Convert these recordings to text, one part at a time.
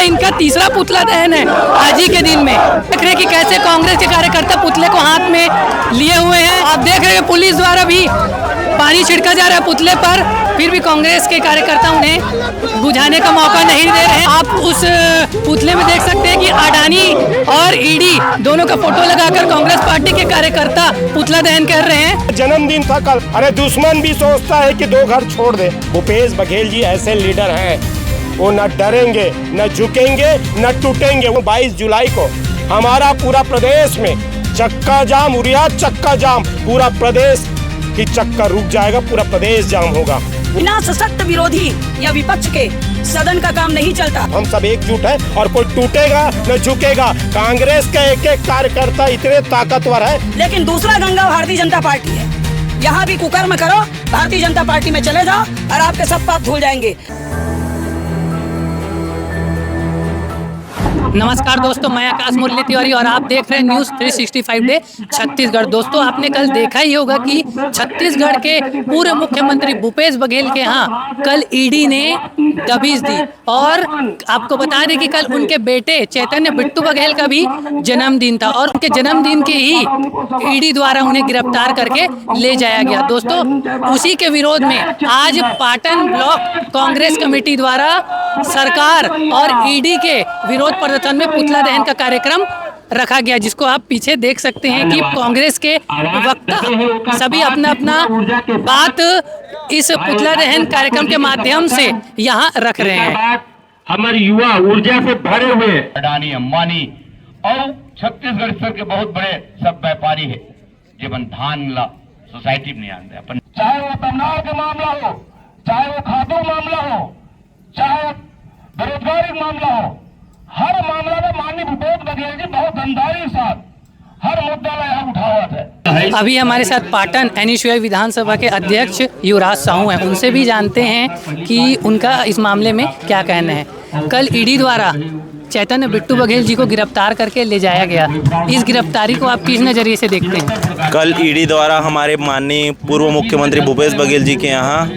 यह इनका तीसरा पुतला दहन है आज ही के दिन में। देख रहे कि कैसे कांग्रेस के कार्यकर्ता पुतले को हाथ में लिए हुए हैं। आप देख रहे हैं पुलिस द्वारा भी पानी छिड़का जा रहा है पुतले पर, फिर भी कांग्रेस के कार्यकर्ता उन्हें बुझाने का मौका नहीं दे रहे हैं। आप उस पुतले में देख सकते हैं कि अडानी और ईडी दोनों का फोटो लगाकर कांग्रेस पार्टी के कार्यकर्ता पुतला दहन कर रहे हैं। जन्मदिन था कल, अरे दुश्मन भी सोचता है कि दो घर छोड़ दे। भूपेश बघेल जी ऐसे लीडर हैं, वो न डरेंगे, न झुकेंगे, न टूटेंगे। वो 22 जुलाई को हमारा पूरा प्रदेश में चक्का जाम, उड़िया चक्का जाम, पूरा प्रदेश की चक्का रुक जाएगा, पूरा प्रदेश जाम होगा। बिना सशक्त विरोधी या विपक्ष के सदन का काम नहीं चलता। हम सब एकजुट हैं और कोई टूटेगा न झुकेगा। कांग्रेस का एक एक कार्यकर्ता इतने ताकतवर है, लेकिन दूसरा गंगा भारतीय जनता पार्टी है। यहाँ भी कुकर्म करो, भारतीय जनता पार्टी में चले जाओ और आपके सब पाप धुल जाएंगे। नमस्कार दोस्तों, मैं आकाश मुरली तिवारी और आप देख रहे हैं न्यूज़ 365 डे छत्तीसगढ़। दोस्तों, आपने कल देखा ही होगा कि छत्तीसगढ़ के पूर्व मुख्यमंत्री भूपेश बघेल के यहाँ कल ईडी ने दबिश दी। और आपको बता दें कि कल उनके बेटे चैतन्य बिट्टू बघेल का भी जन्मदिन था और उनके जन्मदिन के ही ईडी द्वारा उन्हें गिरफ्तार करके ले जाया गया। दोस्तों, उसी के विरोध में आज पाटन ब्लॉक कांग्रेस कमेटी द्वारा सरकार और ईडी के विरोध प्रदर्शन में पुतला दहन का कार्यक्रम रखा गया, जिसको आप पीछे देख सकते हैं कि कांग्रेस के वक्ता सभी अपना अपना बात इस पुतला दहन कार्यक्रम के माध्यम से यहाँ रख रहे हैं। हमारे युवा ऊर्जा से भरे हुए अडानी, अंबानी और छत्तीसगढ़ स्तर के बहुत बड़े सब व्यापारी है, जीवन धान ला सोसाइटी में आते अपन, चाहे वो तमनार का मामला हो, चाहे वो खातू मामला हो, चाहे बेरोजगारी मामला हो, हर मामला में माननीय भूपेश बघेल जी बहुत ईमानदारी के साथ हर मुद्दा यहाँ उठाया था। अभी हमारे साथ पाटन एनएसयूआई विधानसभा के अध्यक्ष युवराज साहू हैं, उनसे भी जानते हैं कि उनका इस मामले में क्या कहना है। कल ईडी द्वारा चैतन्य बिट्टू बघेल जी को गिरफ्तार करके ले जाया गया, इस गिरफ्तारी को आप किस नज़रिए से देखते हैं? कल ईडी द्वारा हमारे माननीय पूर्व मुख्यमंत्री भूपेश बघेल जी के यहाँ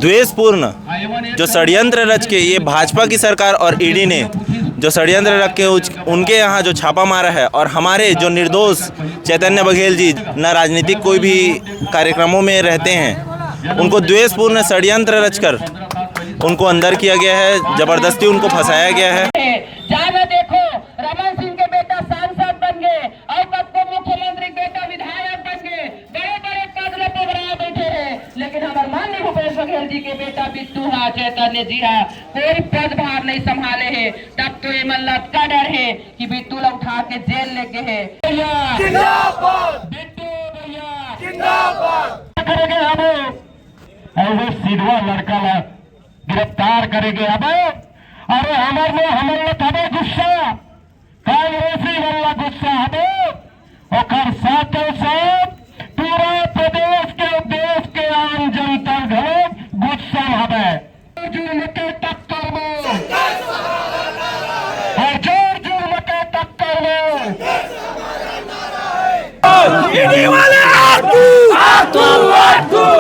द्वेषपूर्ण जो षड्यंत्र रच के ये भाजपा की सरकार और ईडी ने जो षड्यंत्र रख के उनके यहाँ जो छापा मारा है और हमारे जो निर्दोष चैतन्य बघेल जी न राजनीतिक कोई भी कार्यक्रमों में रहते हैं, उनको द्वेषपूर्ण षड्यंत्र रचकर उनको अंदर किया गया है, जबरदस्ती उनको फंसाया गया है। जहाँ देखो रमन सिंह के बेटा सांसद बन गए और कब को मुख्यमंत्री बेटा विधायक बन गए, बड़े बड़े पद में पगड़ा बैठे हैं, लेकिन हमारे माननीय भूपेश बघेल जी के बेटा बिट्टू हा, चैतन्य जी हा, कोई पदभार नहीं संभाले है। तब तो ये मल्लत का डर है कि बिट्टू ला उठा के जेल लेके है। बिट्टू भैया जिंदाबाद करेंगे हम, ऐसे सीधा लड़का ला गिरफ्तार करेंगे। अब अरे हमारे तबे गुस्सा कांग्रेसी वाला गुस्सा हमें और साथों साथ पूरा प्रदेश के देश के आम जनता घरों गुस्सा हमें जुर्म के टक्कर में और जोर जुर्म के टक्कर में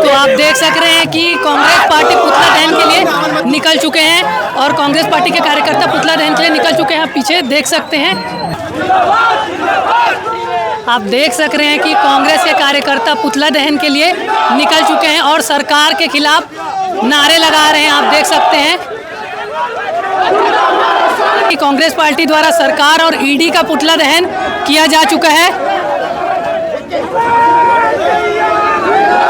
तो आप देख सक रहे हैं कि कांग्रेस पार्टी पुतला दहन के लिए निकल चुके हैं और कांग्रेस पार्टी के कार्यकर्ता पुतला दहन के लिए निकल चुके हैं। आप पीछे देख सकते हैं, आप देख सक रहे हैं कि कांग्रेस के कार्यकर्ता पुतला दहन के लिए निकल चुके हैं और सरकार के खिलाफ नारे लगा रहे हैं। आप देख सकते हैं कि कांग्रेस पार्टी द्वारा सरकार और ईडी का पुतला दहन किया जा चुका है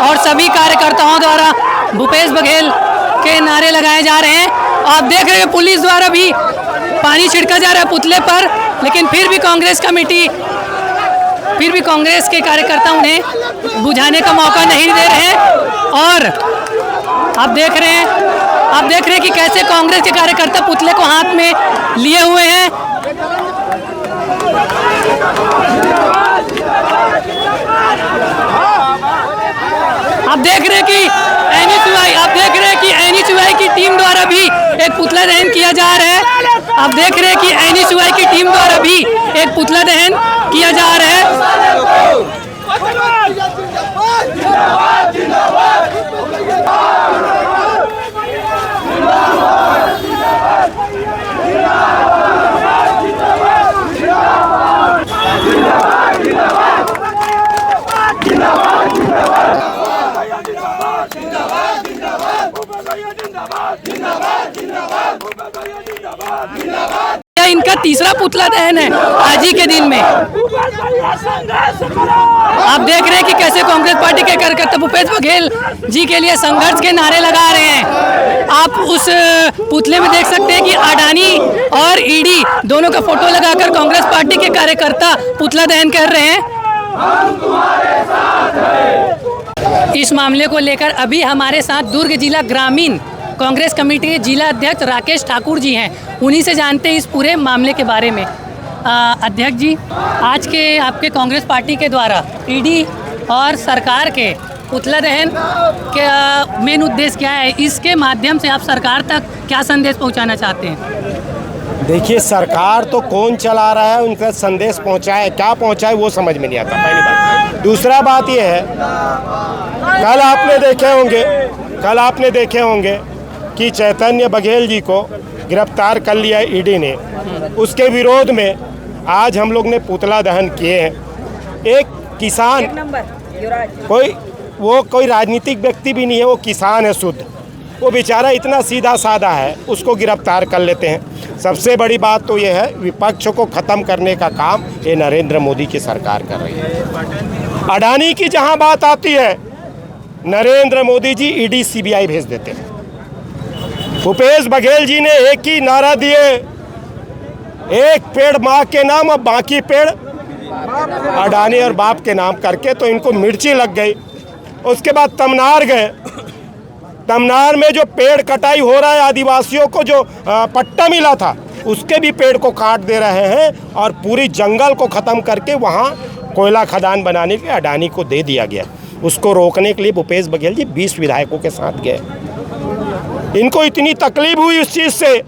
और सभी कार्यकर्ताओं द्वारा भूपेश बघेल के नारे लगाए जा रहे हैं। आप देख रहे हैं पुलिस द्वारा भी पानी छिड़का जा रहा है पुतले पर, लेकिन फिर भी कांग्रेस के कार्यकर्ता उन्हें बुझाने का मौका नहीं दे रहे हैं। और आप देख रहे हैं कि कैसे कांग्रेस के कार्यकर्ता पुतले को हाथ में लिए हुए हैं। आप देख रहे हैं कि एनएसयूआई की टीम द्वारा भी एक पुतला दहन किया जा रहा है। आप देख रहे हैं कि एनएसयूआई की टीम द्वारा भी एक पुतला दहन किया जा रहा है। इनका तीसरा पुतला दहन है आज ही के दिन में। आप देख रहे हैं कि कैसे कांग्रेस पार्टी के कार्यकर्ता भूपेश बघेल जी के लिए संघर्ष के नारे लगा रहे हैं। आप उस पुतले में देख सकते हैं कि अडानी और ईडी दोनों का फोटो लगाकर कांग्रेस पार्टी के कार्यकर्ता पुतला दहन कर रहे हैं। इस मामले को लेकर अभी हमारे साथ दुर्ग जिला ग्रामीण कांग्रेस कमेटी के जिला अध्यक्ष राकेश ठाकुर जी हैं, उन्हीं से जानते हैं इस पूरे मामले के बारे में। अध्यक्ष जी, आज के आपके कांग्रेस पार्टी के द्वारा ईडी और सरकार के पुतला दहन के मेन उद्देश्य क्या है? इसके माध्यम से आप सरकार तक क्या संदेश पहुंचाना चाहते हैं? देखिए, सरकार तो कौन चला रहा है, उनका संदेश पहुंचाए क्या पहुंचाए वो समझ में नहीं आता, पहली बात। दूसरा बात ये है, कल आपने देखे होंगे कि चैतन्य बघेल जी को गिरफ्तार कर लिया ईडी ने। उसके विरोध में आज हम लोग ने पुतला दहन किए हैं। एक किसान, कोई राजनीतिक व्यक्ति भी नहीं है, वो किसान है शुद्ध, वो बेचारा इतना सीधा साधा है, उसको गिरफ्तार कर लेते हैं। सबसे बड़ी बात तो ये है, विपक्ष को ख़त्म करने का काम ये नरेंद्र मोदी की सरकार कर रही है। अडानी की जहां बात आती है, नरेंद्र मोदी जी ईडी सीबीआई भेज देते हैं। भूपेश बघेल जी ने एक ही नारा दिए, एक पेड़ माँ के नाम और बाकी पेड़ अडानी और बाप के नाम करके, तो इनको मिर्ची लग गई। उसके बाद तमनार गए। तमनार में जो पेड़ कटाई हो रहा है, आदिवासियों को जो पट्टा मिला था उसके भी पेड़ को काट दे रहे हैं और पूरी जंगल को ख़त्म करके वहाँ कोयला खदान बनाने के अडानी को दे दिया गया। उसको रोकने के लिए भूपेश बघेल जी 20 विधायकों के साथ गए। इनको इतनी तकलीफ हुई इस चीज़ से,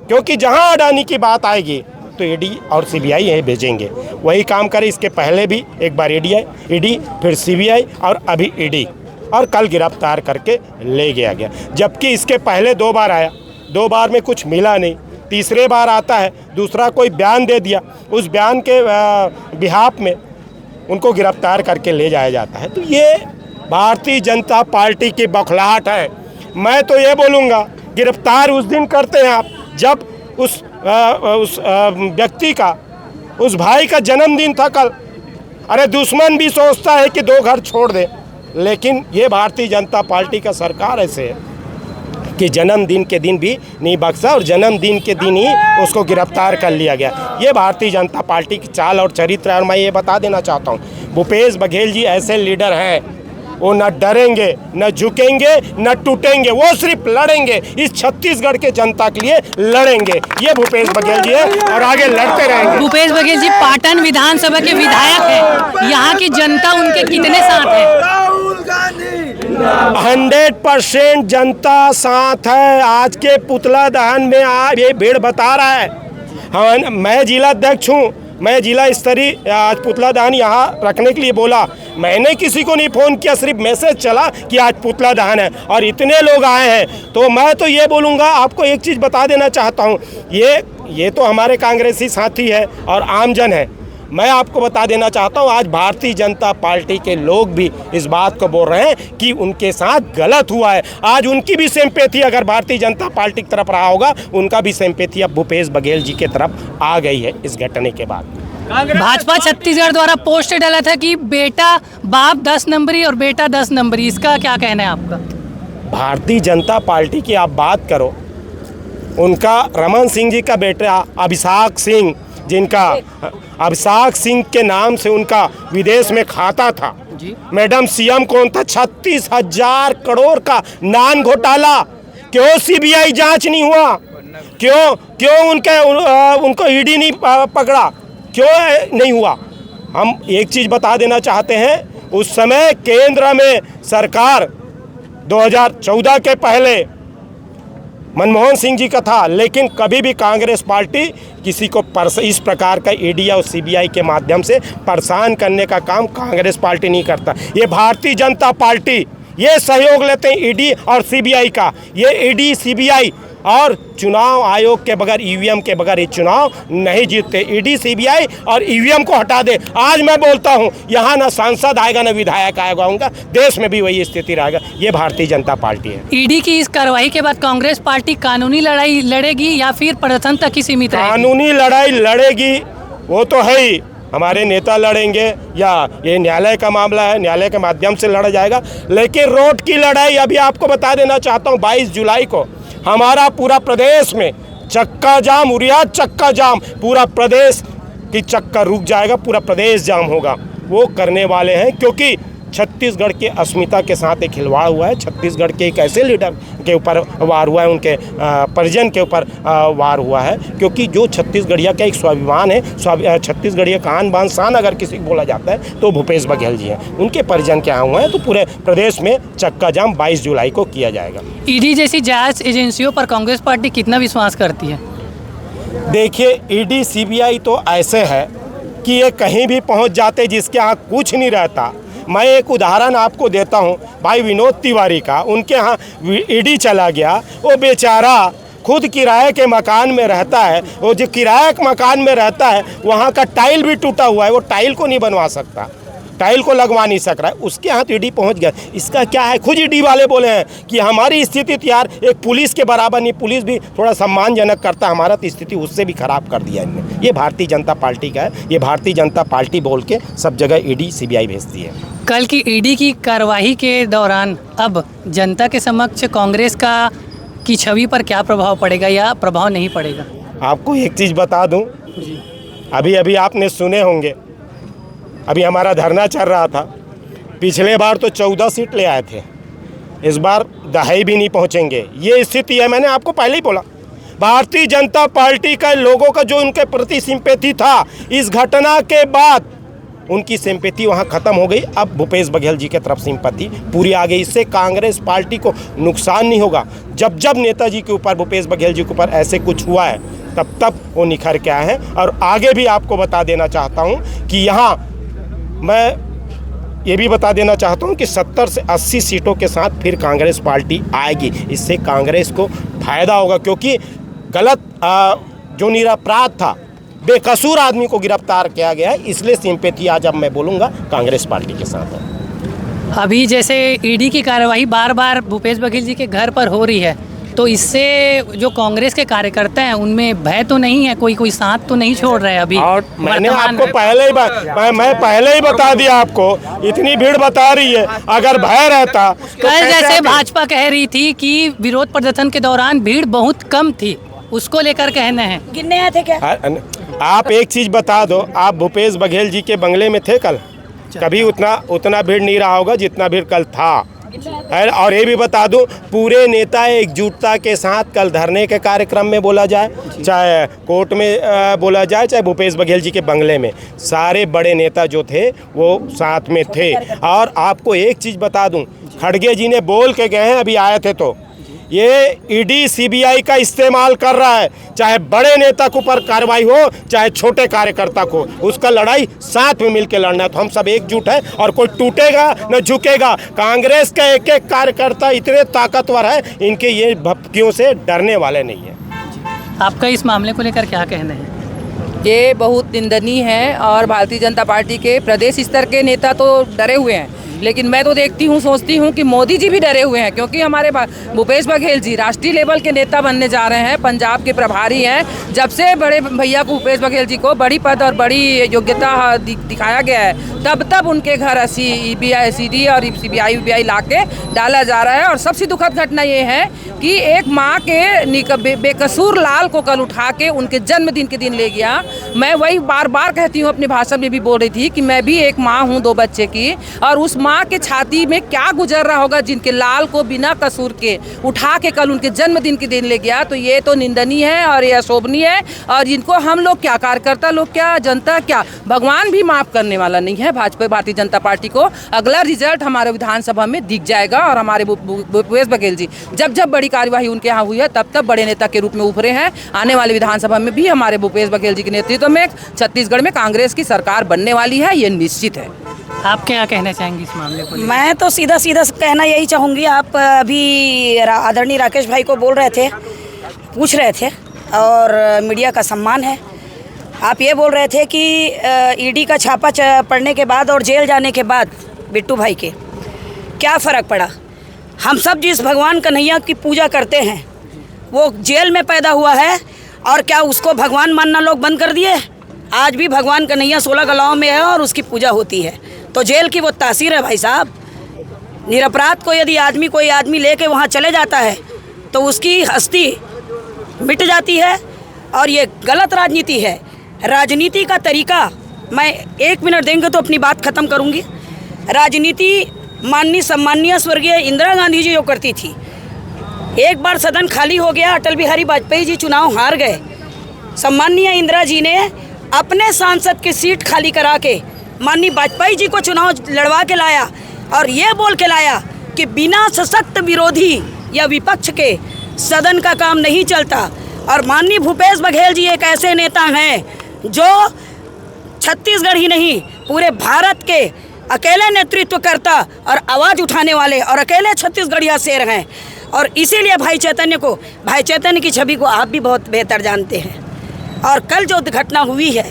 क्योंकि जहां अडानी की बात आएगी तो ईडी और सीबीआई यहीं भेजेंगे। वही काम करे, इसके पहले भी एक बार ईडी फिर सीबीआई और अभी ईडी, और कल गिरफ्तार करके ले गया गया। जबकि इसके पहले 2 बार आया, 2 बार में कुछ मिला नहीं, तीसरे बार आता है, दूसरा कोई बयान दे दिया, उस बयान के बिहाफ में उनको गिरफ्तार करके ले जाया जाता है। तो ये भारतीय जनता पार्टी की बौखलाहट है। मैं तो ये बोलूँगा, गिरफ्तार उस दिन करते हैं आप जब उस व्यक्ति का, उस भाई का जन्मदिन था कल। अरे दुश्मन भी सोचता है कि 2 घर छोड़ दे, लेकिन ये भारतीय जनता पार्टी का सरकार ऐसे है कि जन्मदिन के दिन भी नहीं बख्शा और जन्मदिन के दिन ही उसको गिरफ्तार कर लिया गया। ये भारतीय जनता पार्टी की चाल और चरित्र है। और मैं ये बता देना चाहता हूँ, भूपेश बघेल जी ऐसे लीडर हैं, वो न डरेंगे, न झुकेंगे, न टूटेंगे, वो सिर्फ लड़ेंगे। इस छत्तीसगढ़ के जनता के लिए लड़ेंगे। ये भूपेश बघेल जी है और आगे लड़ते रहेंगे। भूपेश बघेल जी पाटन विधानसभा के विधायक हैं, यहाँ की जनता उनके कितने साथ है? 100% जनता साथ है। आज के पुतला दहन में ये भीड़ बता रहा है। हाँ, मैं जिला अध्यक्ष हूँ, मैं जिला स्तरीय आज पुतला दहन यहाँ रखने के लिए बोला। मैंने किसी को नहीं फ़ोन किया, सिर्फ मैसेज चला कि आज पुतला दहन है और इतने लोग आए हैं। तो मैं तो ये बोलूँगा, आपको एक चीज़ बता देना चाहता हूँ, ये तो हमारे कांग्रेसी साथी है और आमजन है। मैं आपको बता देना चाहता हूँ, आज भारतीय जनता पार्टी के लोग भी इस बात को बोल रहे हैं कि उनके साथ गलत हुआ है। आज उनकी भी सिंपैथी अगर भारतीय जनता पार्टी की तरफ रहा होगा, उनका भी सिंपैथी अब भूपेश बघेल जी की तरफ आ गई है इस घटने के बाद। भाजपा छत्तीसगढ़ द्वारा पोस्ट डाला था कि बेटा बाप 10 नंबरी और बेटा 10 नंबरी, इसका क्या कहना है आपका? भारतीय जनता पार्टी की आप बात करो, उनका रमन सिंह जी का बेटा अभिषेक सिंह, जिनका अभिषेक सिंह के नाम से उनका विदेश में खाता था। मैडम सीएम कौन था? 36,000 करोड़ का नान घोटाला। क्यों सीबीआई जांच नहीं हुआ? क्यों उनको ईडी नहीं पकड़ा? क्यों नहीं हुआ? हम एक चीज़ बता देना चाहते हैं, उस समय केंद्र में सरकार 2014 के पहले मनमोहन सिंह जी का था, लेकिन कभी भी कांग्रेस पार्टी किसी को इस प्रकार का ईडी और सीबीआई के माध्यम से परेशान करने का काम कांग्रेस पार्टी नहीं करता। ये भारतीय जनता पार्टी ये सहयोग लेते हैं ईडी और सीबीआई का। ये ईडी सीबीआई और चुनाव आयोग के बगैर, ईवीएम के बगैर ये चुनाव नहीं जीतते। ईडी सीबीआई और ईवीएम को हटा दे। आज मैं बोलता हूँ, यहाँ ना सांसद आएगा ना विधायक आएगा, उनका देश में भी वही स्थिति रहेगा। ये भारतीय जनता पार्टी है। ईडी की इस कार्रवाई के बाद कांग्रेस पार्टी कानूनी लड़ाई लड़ेगी या फिर प्रदर्शन तक ही सीमित रहेगी? कानूनी लड़ाई लड़ेगी, वो तो है ही। हमारे नेता लड़ेंगे या ये न्यायालय का मामला है, न्यायालय के माध्यम से लड़ा जाएगा। लेकिन रोड की लड़ाई अभी आपको बता देना चाहता हूँ, 22 जुलाई को हमारा पूरा प्रदेश में चक्का जाम, उरिया चक्का जाम, पूरा प्रदेश की चक्का रुक जाएगा, पूरा प्रदेश जाम होगा। वो करने वाले हैं क्योंकि छत्तीसगढ़ के अस्मिता के साथ एक खिलवाड़ हुआ है। छत्तीसगढ़ के एक ऐसे लीडर के ऊपर वार हुआ है, उनके परिजन के ऊपर वार हुआ है, क्योंकि जो छत्तीसगढ़िया का एक स्वाभिमान है, छत्तीसगढ़िया का आन बान शान अगर किसी को बोला जाता है तो भूपेश बघेल जी हैं। उनके परिजन के यहाँ हुए हैं, तो पूरे प्रदेश में चक्का जाम 22 जुलाई को किया जाएगा। ईडी जैसी जांच एजेंसियों पर कांग्रेस पार्टी कितना विश्वास करती है? देखिए, ईडी सीबीआई तो ऐसे है कि ये कहीं भी पहुंच जाते, जिसके यहाँ कुछ नहीं रहता। मैं एक उदाहरण आपको देता हूं, भाई विनोद तिवारी का। उनके यहाँ ईडी चला गया, वो बेचारा खुद किराए के मकान में रहता है। वो जो किराए के मकान में रहता है, वहाँ का टाइल भी टूटा हुआ है, वो टाइल को नहीं बनवा सकता, टाइल को लगवा नहीं सक रहा है। उसके यहाँ तो ईडी पहुँच गया। इसका क्या है, खुद ईडी वाले बोले हैं कि हमारी स्थिति तो यार एक पुलिस के बराबर नहीं, पुलिस भी थोड़ा सम्मानजनक करता, हमारा तो स्थिति उससे भी खराब कर दिया इन्होंने। ये भारतीय जनता पार्टी का है, ये भारतीय जनता पार्टी बोल के सब जगह ईडी सीबीआई भेजती है। कल की ईडी की कार्यवाही के दौरान अब जनता के समक्ष कांग्रेस की छवि पर क्या प्रभाव पड़ेगा या प्रभाव नहीं पड़ेगा? आपको एक चीज़ बता दूं, अभी आपने सुने होंगे, अभी हमारा धरना चल रहा था। पिछले बार तो 14 सीट ले आए थे, इस बार 10 भी नहीं पहुंचेंगे। ये स्थिति है, मैंने आपको पहले ही बोला। भारतीय जनता पार्टी का लोगों का जो उनके प्रति सिंपैथी था, इस घटना के बाद उनकी सिंपैथी वहाँ ख़त्म हो गई। अब भूपेश बघेल जी की तरफ सिंपैथी पूरी आ गई। इससे कांग्रेस पार्टी को नुकसान नहीं होगा। जब जब नेताजी के ऊपर, भूपेश बघेल जी के ऊपर ऐसे कुछ हुआ है, तब वो निखर के आए हैं। और आगे भी आपको बता देना चाहता हूँ कि यहाँ मैं ये भी बता देना चाहता हूँ कि 70 से 80 सीटों के साथ फिर कांग्रेस पार्टी आएगी। इससे कांग्रेस को फायदा होगा, क्योंकि गलत जो निरपराध था, बेकसूर आदमी को गिरफ्तार किया गया है। इसलिए सिंपैथी आज अब मैं बोलूँगा कांग्रेस पार्टी के साथ है। अभी जैसे ईडी की कार्यवाही बार बार भूपेश बघेल जी के घर पर हो रही है, तो इससे जो कांग्रेस के कार्यकर्ता हैं उनमें भय तो नहीं है, कोई साथ तो नहीं छोड़ रहे अभी? और मैंने आपको पहले ही मैं पहले ही बता दिया आपको, इतनी भीड़ बता रही है। अगर भय रहता तो कल जैसे भाजपा कह रही थी कि विरोध प्रदर्शन के दौरान भीड़ बहुत कम थी, उसको लेकर कहना है। गिनने आए थे क्या? आप एक चीज बता दो, आप भूपेश बघेल जी के बंगले में थे कल? कभी उतना भीड़ नहीं रहा होगा जितना भीड़ कल था। और ये भी बता दूं, पूरे नेता एकजुटता के साथ कल धरने के कार्यक्रम में बोला जाए, चाहे कोर्ट में बोला जाए, चाहे भूपेश बघेल जी के बंगले में, सारे बड़े नेता जो थे वो साथ में थे। और आपको एक चीज़ बता दूं, खड़गे जी ने बोल के गए हैं, अभी आए थे तो, ये ईडी सीबीआई का इस्तेमाल कर रहा है। चाहे बड़े नेता के ऊपर कार्रवाई हो, चाहे छोटे कार्यकर्ता को, उसका लड़ाई साथ में मिलकर लड़ना है। तो हम सब एकजुट हैं और कोई टूटेगा न झुकेगा। कांग्रेस का एक एक कार्यकर्ता इतने ताकतवर है, इनके ये भपकियों से डरने वाले नहीं है। आपका इस मामले को लेकर क्या कहना है? ये बहुत निंदनीय है और भारतीय जनता पार्टी के प्रदेश स्तर के नेता तो डरे हुए हैं, लेकिन मैं तो देखती हूँ, सोचती हूँ कि मोदी जी भी डरे हुए हैं, क्योंकि हमारे भूपेश बघेल जी राष्ट्रीय लेवल के नेता बनने जा रहे हैं, पंजाब के प्रभारी हैं। जब से बड़े भैया को, भूपेश बघेल जी को बड़ी पद और बड़ी योग्यता दिखाया गया है, तब उनके घर ईडी और सीबीआई ला के डाला जा रहा है। और सबसे दुखद घटना ये है कि एक माँ के बेकसूर लाल को कल उठा के उनके जन्मदिन के दिन ले गया। मैं वही बार बार कहती हूँ, अपने भाषण में भी बोल रही थी कि मैं भी एक माँ हूँ 2 बच्चे की, और उस माँ के छाती में क्या गुजर रहा होगा जिनके लाल को बिना कसूर के उठा के कल उनके जन्मदिन के दिन ले गया। तो ये तो निंदनीय है और ये अशोभनीय है, और जिनको हम लोग क्या, कार्यकर्ता लोग क्या, जनता क्या, भगवान भी माफ करने वाला नहीं है। भाजपा भारतीय जनता पार्टी को अगला रिजल्ट हमारे विधानसभा में दिख जाएगा। और हमारे भूपेश बघेल जी जब बड़ी कार्यवाही उनके यहाँ हुई है, तब बड़े नेता के रूप में उभरे हैं। आने वाले विधानसभा में भी हमारे भूपेश बघेल जी के नेतृत्व में छत्तीसगढ़ में कांग्रेस की सरकार बनने वाली है, ये निश्चित है। आप क्या कहना चाहेंगे इस मामले को? मैं तो सीधा कहना यही चाहूँगी। आप अभी आदरणीय राकेश भाई को बोल रहे थे पूछ रहे थे और मीडिया का सम्मान है। आप ये बोल रहे थे कि ईडी का छापा पड़ने के बाद और जेल जाने के बाद बिट्टू भाई के क्या फ़र्क पड़ा। हम सब जिस भगवान कन्हैया की पूजा करते हैं वो जेल में पैदा हुआ है, और क्या उसको भगवान मानना लोग बंद कर दिए? आज भी भगवान कन्हैया 16 कलाओं में है और उसकी पूजा होती है। तो जेल की वो तासीर है भाई साहब। निरपराध को यदि कोई आदमी लेके वहाँ चले जाता है तो उसकी हस्ती मिट जाती है, और ये गलत राजनीति है। राजनीति का तरीका, मैं 1 मिनट देंगे तो अपनी बात ख़त्म करूँगी। राजनीति माननीय सम्माननीय स्वर्गीय इंदिरा गांधी जी जो करती थी, एक बार सदन खाली हो गया, अटल बिहारी वाजपेयी जी चुनाव हार गए, सम्माननीय इंदिरा जी ने अपने सांसद की सीट खाली करा के माननीय वाजपेयी जी को चुनाव लड़वा के लाया, और ये बोल के लाया कि बिना सशक्त विरोधी या विपक्ष के सदन का काम नहीं चलता। और माननीय भूपेश बघेल जी एक ऐसे नेता हैं जो छत्तीसगढ़ ही नहीं पूरे भारत के अकेले नेतृत्व करता और आवाज़ उठाने वाले और अकेले छत्तीसगढ़िया शेर हैं। और इसीलिए भाई चैतन्य की छवि को आप भी बहुत बेहतर जानते हैं। और कल जो घटना हुई है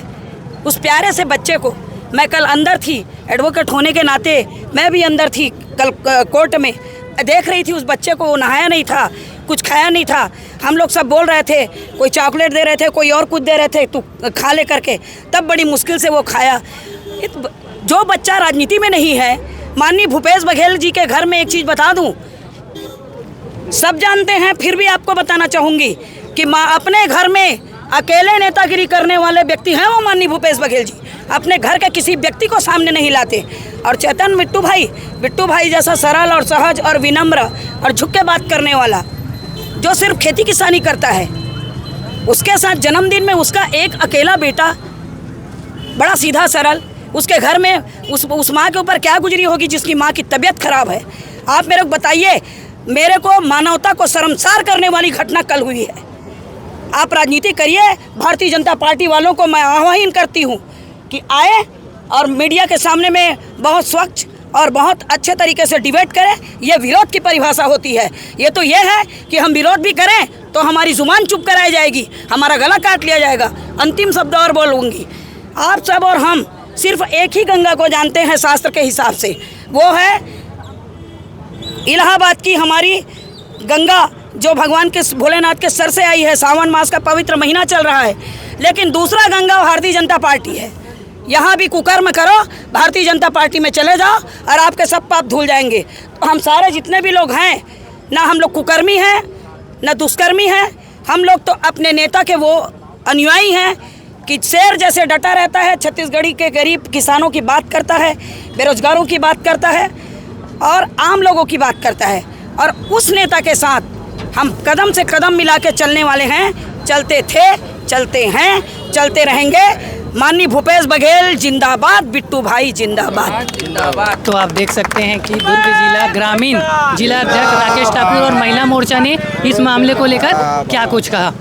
उस प्यारे से बच्चे को, मैं कल अंदर थी, एडवोकेट होने के नाते मैं भी अंदर थी, कल कोर्ट में देख रही थी उस बच्चे को। वो नहाया नहीं था, कुछ खाया नहीं था। हम लोग सब बोल रहे थे, कोई चॉकलेट दे रहे थे, कोई और कुछ दे रहे थे, तू खा ले करके, तब बड़ी मुश्किल से वो खाया। जो बच्चा राजनीति में नहीं है, माननीय भूपेश बघेल जी के घर में एक चीज़ बता दूं, सब जानते हैं, फिर भी आपको बताना चाहूँगी कि अपने घर में अकेले नेतागिरी करने वाले व्यक्ति हैं वो माननीय भूपेश बघेल जी। अपने घर के किसी व्यक्ति को सामने नहीं लाते। और चेतन बिट्टू भाई जैसा सरल और सहज और विनम्र और झुक के बात करने वाला, जो सिर्फ खेती किसानी करता है, उसके साथ जन्मदिन में उसका एक अकेला बेटा, बड़ा सीधा सरल, उसके घर में उस माँ के ऊपर क्या गुजरी होगी जिसकी माँ की तबीयत खराब है। आप मेरे को बताइए, मेरे को मानवता को शर्मसार करने वाली घटना कल हुई है। आप राजनीति करिए। भारतीय जनता पार्टी वालों को मैं आह्वान करती हूँ कि आए और मीडिया के सामने में बहुत स्वच्छ और बहुत अच्छे तरीके से डिबेट करें। ये विरोध की परिभाषा होती है। ये तो ये है कि हम विरोध भी करें तो हमारी जुबान चुप कराई जाएगी, हमारा गला काट लिया जाएगा। अंतिम शब्द और बोलूँगी, आप सब और हम सिर्फ एक ही गंगा को जानते हैं शास्त्र के हिसाब से, वो है इलाहाबाद की हमारी गंगा, जो भगवान के भोलेनाथ के सर से आई है। सावन मास का पवित्र महीना चल रहा है, लेकिन दूसरा गंगा भारतीय जनता पार्टी है। यहाँ भी कुकर्म करो, भारतीय जनता पार्टी में चले जाओ और आपके सब पाप धुल जाएंगे। तो हम सारे जितने भी लोग हैं, ना हम लोग कुकर्मी हैं ना दुष्कर्मी हैं, हम लोग तो अपने नेता के वो अनुयायी हैं कि शेर जैसे डटा रहता है, छत्तीसगढ़ी के गरीब किसानों की बात करता है, बेरोजगारों की बात करता है और आम लोगों की बात करता है। और उस नेता के साथ हम कदम से कदम मिला के चलने वाले हैं, चलते थे, चलते हैं, चलते रहेंगे। माननीय भूपेश बघेल जिंदाबाद, बिट्टू भाई जिंदाबाद। तो आप देख सकते हैं कि दुर्ग जिला ग्रामीण जिला अध्यक्ष राकेश ठाकुर और महिला मोर्चा ने इस मामले को लेकर क्या कुछ कहा।